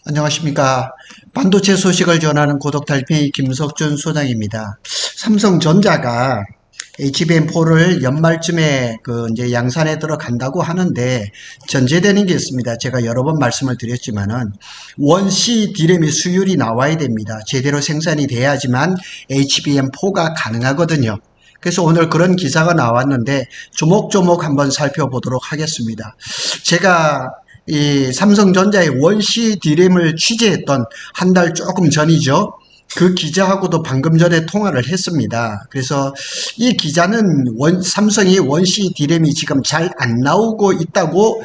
안녕하십니까. 반도체 소식을 전하는 고독 달팽이 김석준 소장입니다. 삼성전자가 HBM4를 연말쯤에 이제 양산에 들어간다고 하는데 전제되는 게 있습니다. 제가 여러 번 말씀을 드렸지만은 원C D램이 수율이 나와야 됩니다. 제대로 생산이 돼야지만 HBM4가 가능하거든요. 그래서 오늘 그런 기사가 나왔는데 조목조목 한번 살펴보도록 하겠습니다. 제가 이 삼성전자의 원C D램을 취재했던 한 달 조금 전이죠. 그 기자하고도 방금 전에 통화를 했습니다. 그래서 이 기자는 삼성이 원C D램이 지금 잘 안 나오고 있다고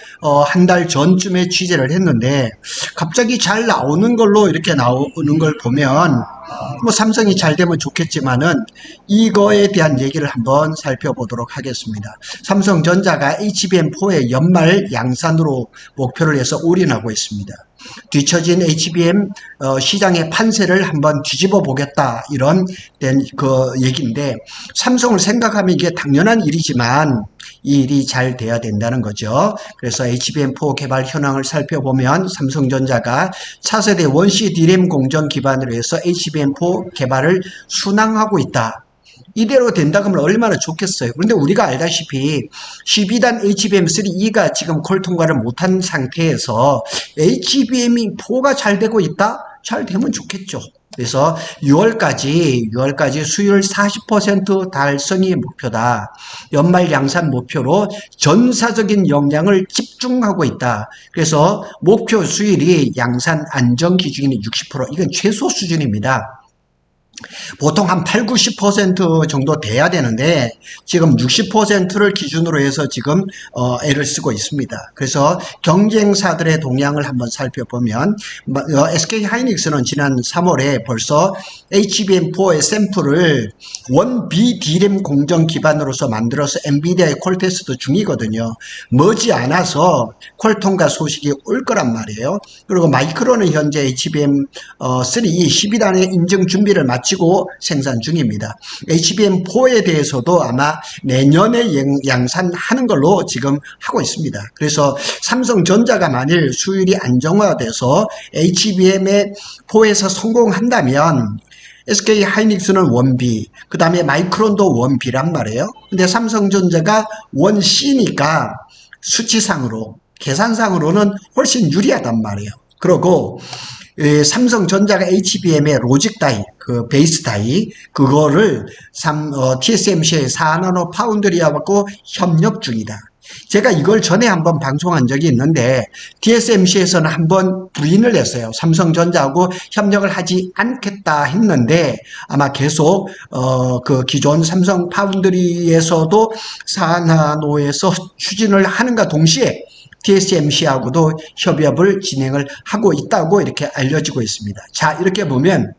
한 달 전쯤에 취재를 했는데 갑자기 잘 나오는 걸로 이렇게 나오는 걸 보면 뭐 삼성이 잘 되면 좋겠지만은 이거에 대한 얘기를 한번 살펴보도록 하겠습니다. 삼성전자가 HBM4의 연말 양산으로 목표를 해서 올인하고 있습니다. 뒤처진 HBM 시장의 판세를 한번 뒤집어 보겠다 이런 그 얘기인데 삼성을 생각하면 이게 당연한 일이지만 이 일이 잘 돼야 된다는 거죠. 그래서 HBM4 개발 현황을 살펴보면 삼성전자가 차세대 원C D램 공정 기반으로 해서 HBM4 개발을 순항하고 있다. 이대로 된다 그러면 얼마나 좋겠어요. 그런데 우리가 알다시피 12단 HBM3E가 지금 콜 통과를 못한 상태에서 HBM4가 잘 되고 있다? 잘 되면 좋겠죠. 그래서 6월까지 수율 40% 달성이 목표다. 연말 양산 목표로 전사적인 역량을 집중하고 있다. 그래서 목표 수율이 양산 안정 기준이 60%. 이건 최소 수준입니다. 보통 한 8, 90% 정도 돼야 되는데 지금 60%를 기준으로 해서 지금 애를 쓰고 있습니다. 그래서 경쟁사들의 동향을 한번 살펴보면 SK하이닉스는 지난 3월에 벌써 HBM4의 샘플을 1B D램 공정 기반으로서 만들어서 엔비디아의 콜 테스트 중이거든요. 머지않아서 콜 통과 소식이 올 거란 말이에요. 그리고 마이크론은 현재 HBM3 12단의 인증 준비를 마치고 생산 중입니다. HBM4에 대해서도 아마 내년에 양산하는 걸로 지금 하고 있습니다. 그래서 삼성전자가 만일 수율이 안정화돼서 HBM의 4에서 성공한다면 SK하이닉스는 1B, 그 다음에 마이크론도 1B란 말이에요. 근데 삼성전자가 1C니까 수치상으로, 계산상으로는 훨씬 유리하단 말이에요. 그리고 삼성전자가 HBM의 로직 다이, 그 베이스 다이, 그거를 TSMC의 4나노 파운드리하고 협력 중이다. 제가 이걸 전에 한번 방송한 적이 있는데 TSMC에서는 한번 부인을 했어요. 삼성전자하고 협력을 하지 않겠다 했는데 아마 계속 그 기존 삼성 파운드리에서도 4나노에서 추진을 하는가 동시에 TSMC하고도 협업을 진행을 하고 있다고 이렇게 알려지고 있습니다. 자, 이렇게 보면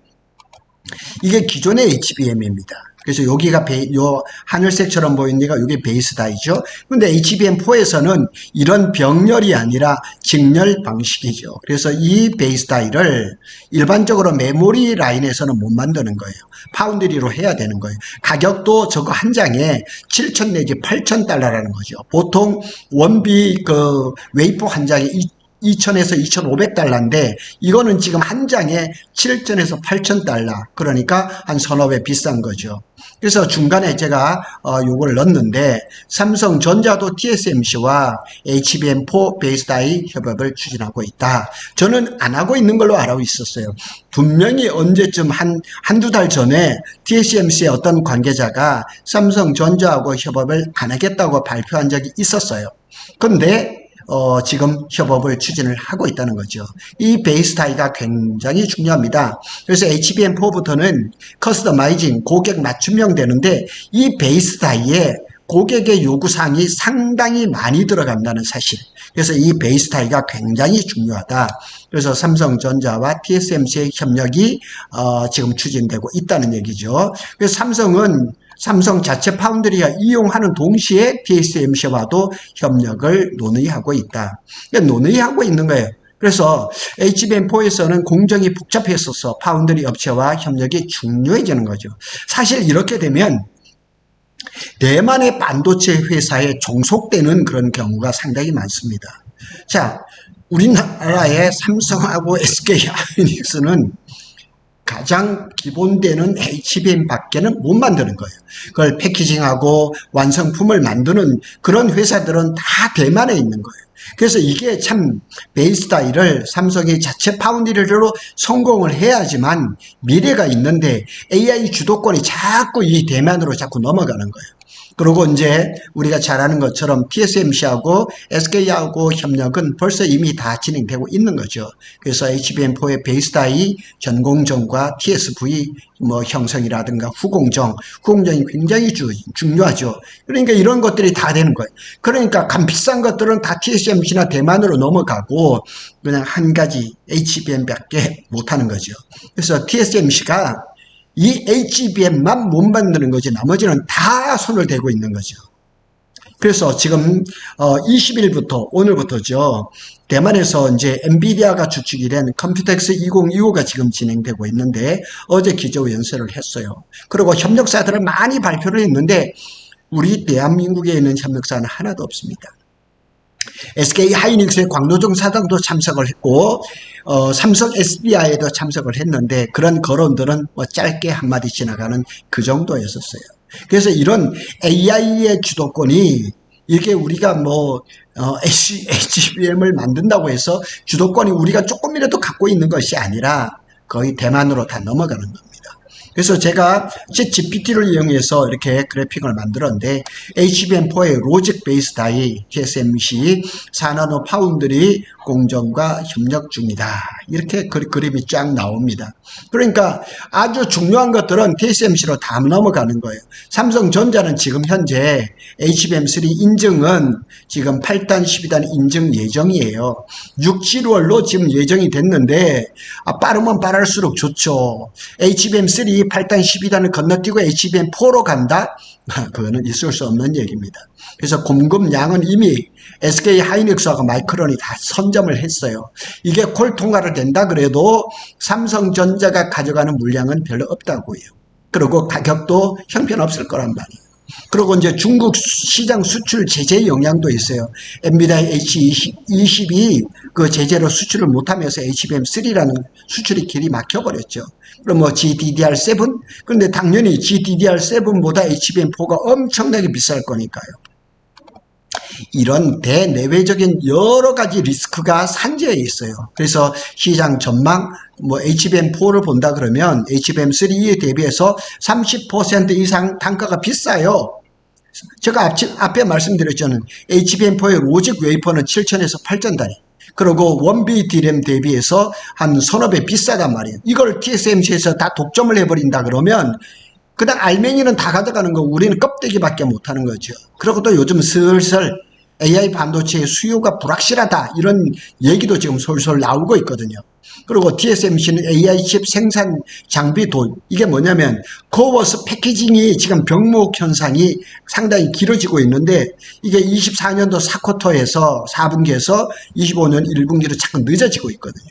이게 기존의 HBM입니다. 그래서 여기가 요 하늘색처럼 보이는 데가 이게 베이스 다이죠. 근데 HBM4에서는 이런 병렬이 아니라 직렬 방식이죠. 그래서 이 베이스 다이를 일반적으로 메모리 라인에서는 못 만드는 거예요. 파운드리로 해야 되는 거예요. 가격도 저거 한 장에 7,000 내지 8,000달러라는 거죠. 보통 원비 그 웨이퍼 한 장에 2,000에서 2,500달러인데 이거는 지금 한 장에 7,000에서 8,000달러, 그러니까 한 서너 배 비싼 거죠. 그래서 중간에 제가 요걸 넣었는데 삼성전자도 TSMC와 HBM4 베이스 다이 협업을 추진하고 있다. 저는 안 하고 있는 걸로 알고 있었어요. 분명히 언제쯤 한두 달 전에 TSMC의 어떤 관계자가 삼성전자하고 협업을 안 하겠다고 발표한 적이 있었어요. 근데 지금 협업을 추진을 하고 있다는 거죠. 이 베이스 다이가 굉장히 중요합니다. 그래서 HBM4부터는 커스터마이징, 고객 맞춤형 되는데 이 베이스 다이에 고객의 요구사항이 상당히 많이 들어간다는 사실. 그래서 이 베이스 다이가 굉장히 중요하다. 그래서 삼성전자와 TSMC의 협력이 지금 추진되고 있다는 얘기죠. 그래서 삼성 자체 파운드리가 이용하는 동시에 TSMC와도 협력을 논의하고 있다. 그러니까 논의하고 있는 거예요. 그래서 HBM4에서는 공정이 복잡했어서 파운드리 업체와 협력이 중요해지는 거죠. 사실 이렇게 되면 대만의 반도체 회사에 종속되는 그런 경우가 상당히 많습니다. 자, 우리나라의 삼성하고 SK하이닉스는 가장 기본되는 HBM 밖에는 못 만드는 거예요. 그걸 패키징하고 완성품을 만드는 그런 회사들은 다 대만에 있는 거예요. 그래서 이게 참 베이스타일을 삼성이 자체 파운드리로 성공을 해야지만 미래가 있는데 AI 주도권이 자꾸 이 대만으로 자꾸 넘어가는 거예요. 그리고 이제 우리가 잘 아는 것처럼 TSMC하고 SK하고 협력은 벌써 이미 다 진행되고 있는 거죠. 그래서 HBM4의 베이스다이 전공정과 TSV 뭐 형성이라든가 후공정이 굉장히 중요하죠. 그러니까 이런 것들이 다 되는 거예요. 그러니까 간 비싼 것들은 다 TSMC나 대만으로 넘어가고 그냥 한 가지 HBM밖에 못하는 거죠. 그래서 TSMC가 이 HBM만 못 만드는 거지 나머지는 다 손을 대고 있는 거죠. 그래서 지금 20일부터 오늘부터죠. 대만에서 이제 엔비디아가 주축이 된 컴퓨텍스 2025가 지금 진행되고 있는데 어제 기조연설을 했어요. 그리고 협력사들을 많이 발표를 했는데 우리 대한민국에 있는 협력사는 하나도 없습니다. SK하이닉스의 광노종 사장도 참석을 했고 삼성 SDI에도 참석을 했는데 그런 거론들은 뭐 짧게 한마디 지나가는 그 정도였었어요. 그래서 이런 AI의 주도권이 이게 우리가 뭐 HBM을 만든다고 해서 주도권이 우리가 조금이라도 갖고 있는 것이 아니라 거의 대만으로 다 넘어가는 겁니다. 그래서 제가 GPT를 이용해서 이렇게 그래픽을 만들었는데 HBM4의 로직 베이스 다이 TSMC 4나노 파운드리 공정과 협력 중이다. 이렇게 그림이 쫙 나옵니다. 그러니까 아주 중요한 것들은 TSMC로 다 넘어가는 거예요. 삼성전자는 지금 현재 HBM3 인증은 지금 8단, 12단 인증 예정이에요. 6, 7월로 지금 예정이 됐는데 빠르면 빠를수록 좋죠. HBM3 8단, 12단을 건너뛰고 HBM4로 간다? 그거는 있을 수 없는 얘기입니다. 그래서 공급량은 이미 SK하이닉스하고 마이크론이 다 선점을 했어요. 이게 콜 통과를 된다 그래도 삼성전자가 가져가는 물량은 별로 없다고요. 그리고 가격도 형편없을 거란 말이에요. 그리고 이제 중국 시장 수출 제재 영향도 있어요. 엔비디아 H20이 그 제재로 수출을 못하면서 HBM3라는 수출이 길이 막혀버렸죠. 그럼 뭐 GDDR7? 그런데 당연히 GDDR7보다 HBM4가 엄청나게 비쌀 거니까요. 이런 대내외적인 여러 가지 리스크가 산재해 있어요. 그래서 시장 전망, 뭐 HBM4를 본다 그러면 HBM3에 대비해서 30% 이상 단가가 비싸요. 제가 앞에 말씀드렸잖아요. HBM4의 로직 웨이퍼는 7,000에서 8,000달러. 그리고 원비 D램 대비해서 한 서너 배 비싸단 말이에요. 이걸 TSMC에서 다 독점을 해버린다 그러면 그냥 알맹이는 다 가져가는 거고 우리는 껍데기밖에 못하는 거죠. 그리고 또 요즘 슬슬 AI 반도체의 수요가 불확실하다 이런 얘기도 지금 솔솔 나오고 있거든요. 그리고 TSMC는 AI 칩 생산 장비 이게 뭐냐면 코어스 패키징이 지금 병목 현상이 상당히 길어지고 있는데 이게 24년도 4쿼터에서 4분기에서 25년 1분기로 자꾸 늦어지고 있거든요.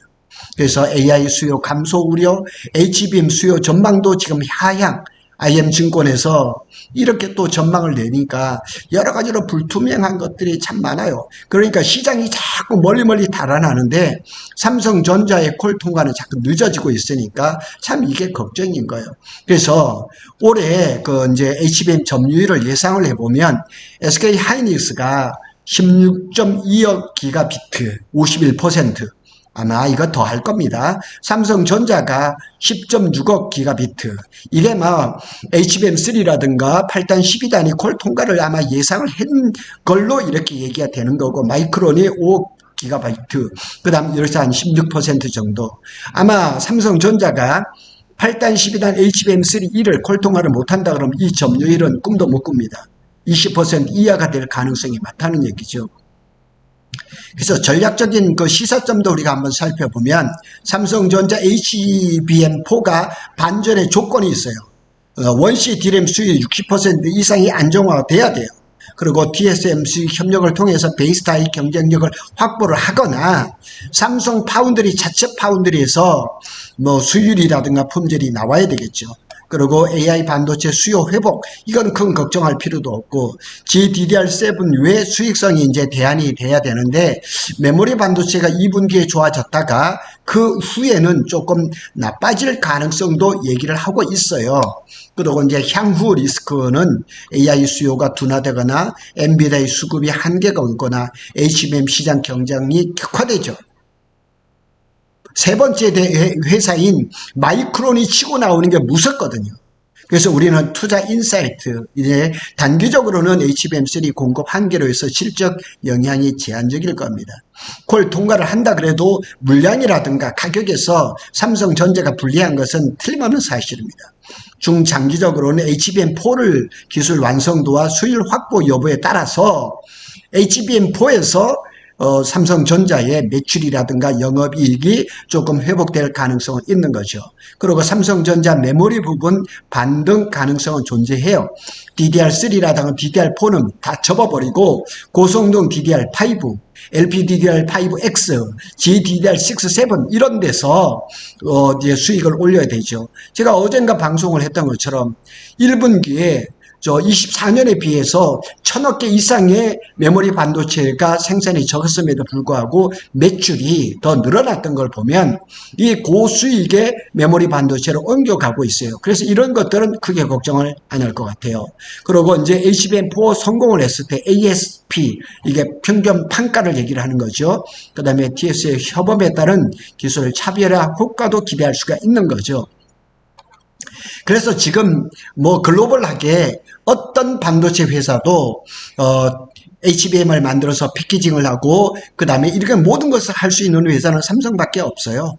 그래서 AI 수요 감소 우려, HBM 수요 전망도 지금 하향, IM증권에서 이렇게 또 전망을 내니까 여러 가지로 불투명한 것들이 참 많아요. 그러니까 시장이 자꾸 멀리 달아나는데 삼성전자의 콜 통과는 자꾸 늦어지고 있으니까 참 이게 걱정인 거예요. 그래서 올해 그 이제 HBM 점유율을 예상을 해보면 SK하이닉스가 16.2억 기가비트, 51%. 아마 이거 더 할 겁니다. 삼성전자가 10.6억 기가비트. 이게 막 HBM3라든가 8단 12단이 콜 통과를 아마 예상을 한 걸로 이렇게 얘기가 되는 거고 마이크론이 5억 기가바이트. 그 다음 이렇게 한 16% 정도. 아마 삼성전자가 8단 12단 HBM3를 콜 통과를 못한다 그러면 이 점유율은 꿈도 못 꿉니다. 20% 이하가 될 가능성이 많다는 얘기죠. 그래서 전략적인 그 시사점도 우리가 한번 살펴보면 삼성전자 HBM4가 반전의 조건이 있어요. 원시 D램 수율 60% 이상이 안정화돼야 돼요. 그리고 TSMC 협력을 통해서 베이스타이 경쟁력을 확보를 하거나 삼성 파운드리 자체 파운드리에서 뭐 수율이라든가 품질이 나와야 되겠죠. 그리고 AI 반도체 수요 회복, 이건 큰 걱정할 필요도 없고, GDDR7 외 수익성이 이제 대안이 돼야 되는데, 메모리 반도체가 2분기에 좋아졌다가 그 후에는 조금 나빠질 가능성도 얘기를 하고 있어요. 그리고 이제 향후 리스크는 AI 수요가 둔화되거나 엔비디아의 수급이 한계가 있거나 HBM 시장 경쟁이 격화되죠. 세 번째 회사인 마이크론이 치고 나오는 게 무섭거든요. 그래서 우리는 투자 인사이트, 이제 단기적으로는 HBM3 공급 한계로 해서 실적 영향이 제한적일 겁니다. 그걸 통과를 한다 그래도 물량이라든가 가격에서 삼성전자가 불리한 것은 틀림없는 사실입니다. 중장기적으로는 HBM4를 기술 완성도와 수율 확보 여부에 따라서 HBM4에서 삼성전자의 매출이라든가 영업이익이 조금 회복될 가능성은 있는 거죠. 그리고 삼성전자 메모리 부분 반등 가능성은 존재해요. DDR3라든가 DDR4는 다 접어버리고 고성능 DDR5, LPDDR5X, GDDR6, 7 이런 데서 이제 수익을 올려야 되죠. 제가 어젠가 방송을 했던 것처럼 1분기에 24년에 비해서 1000억 개 이상의 메모리 반도체가 생산이 적었음에도 불구하고 매출이 더 늘어났던 걸 보면 이 고수익의 메모리 반도체로 옮겨가고 있어요. 그래서 이런 것들은 크게 걱정을 안 할 것 같아요. 그리고 이제 HBM4 성공을 했을 때 ASP, 이게 평균 판가를 얘기를 하는 거죠. 그 다음에 TS의 협업에 따른 기술 차별화 효과도 기대할 수가 있는 거죠. 그래서 지금 뭐 글로벌하게 어떤 반도체 회사도 HBM을 만들어서 패키징을 하고 그 다음에 이렇게 모든 것을 할 수 있는 회사는 삼성밖에 없어요.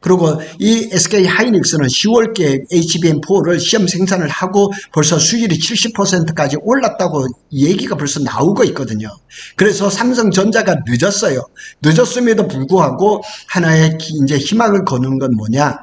그리고 이 SK 하이닉스는 10월께 HBM4를 시험 생산을 하고 벌써 수율이 70%까지 올랐다고 얘기가 벌써 나오고 있거든요. 그래서 삼성전자가 늦었어요. 늦었음에도 불구하고 하나의 이제 희망을 거는 건 뭐냐?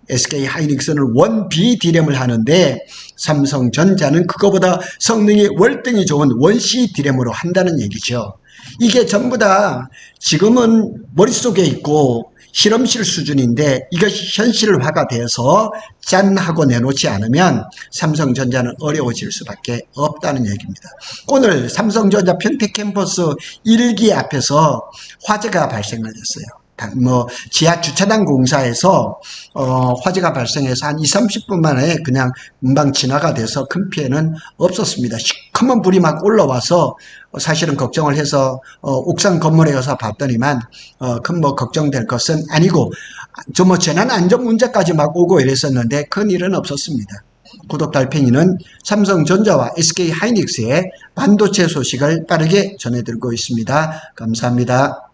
SK 하이닉스는 1B D램을 하는데 삼성전자는 그거보다 성능이 월등히 좋은 1C D램으로 한다는 얘기죠. 이게 전부 다 지금은 머릿속에 있고 실험실 수준인데 이것이 현실화가 되어서 짠 하고 내놓지 않으면 삼성전자는 어려워질 수밖에 없다는 얘기입니다. 오늘 삼성전자 평택캠퍼스 1기 앞에서 화재가 발생을 했어요. 지하 주차장 공사에서 화재가 발생해서 한 20-30분 만에 그냥 금방 진화가 돼서 큰 피해는 없었습니다. 시커먼 불이 막 올라와서 사실은 걱정을 해서 옥상 건물에 가서 봤더니만 큰 뭐 걱정될 것은 아니고 뭐 재난 안전 문제까지 막 오고 이랬었는데 큰 일은 없었습니다. 구독 달팽이는 삼성전자와 SK 하이닉스의 반도체 소식을 빠르게 전해드리고 있습니다. 감사합니다.